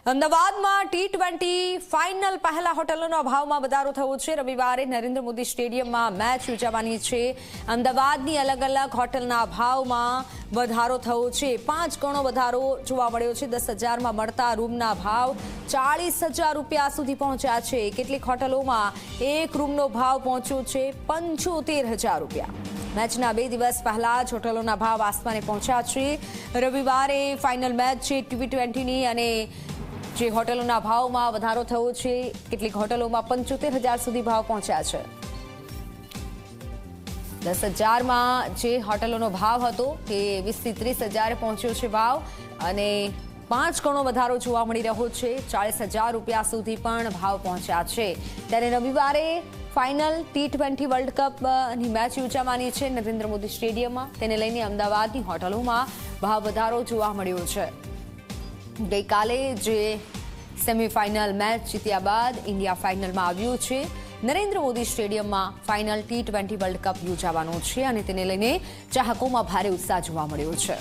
અમદાવાદમાં T20 final પહેલા હોટલોના ભાવમાં વધારો થયો છે। રવિવારે નરેન્દ્ર મોદી સ્ટેડિયમમાં મેચ યોજાવાની છે। અમદાવાદની અલગ અલગ હોટલના ભાવમાં વધારો થયો છે। 5 ગણો વધારો જોવા મળ્યો છે। 10,000માં મળતા રૂમના ભાવ 40,000 રૂપિયા સુધી પહોંચ્યા છે। કેટલીક હોટલોમાં એક રૂમનો ભાવ પહોંચ્યો છે 75,000 રૂપિયા। મેચના 2 દિવસ પહેલા જ હોટલોના ભાવ આસમાને પહોંચ્યા છે। રવિવારે ફાઇનલ મેચ છે T20ની અને જે હોટલોના ભાવમાં વધારો થયો છે। કેટલીક હોટલોમાં 75,000 સુધી ભાવ પહોંચ્યા છે। 10,000માં જે હોટલોનો ભાવ હતો તે 20,000 થી 30,000 પહોંચ્યો છે ભાવ અને 5 ગણો વધારો જોવા મળી રહ્યો છે। 40,000 રૂપિયા સુધી પણ ભાવ પહોંચ્યા છે। ત્યારે રવિવારે ફાઇનલ T20 વર્લ્ડ કપની મેચ યોજાવાની છે નરેન્દ્ર મોદી સ્ટેડિયમમાં। તેને લઈને અમદાવાદની હોટલોમાં ભાવ વધારો જોવા મળ્યો છે। ગઈકાલે જે સેમીફાઇનલ મેચ જીત્યા બાદ ઇન્ડિયા ફાઇનલમાં આવ્યું છે। નરેન્દ્ર મોદી સ્ટેડિયમમાં ફાઇનલ T20 વર્લ્ડ કપ યોજાવાનો છે અને તેને લઈને ચાહકોમાં ભારે ઉત્સાહ જોવા મળ્યો છે।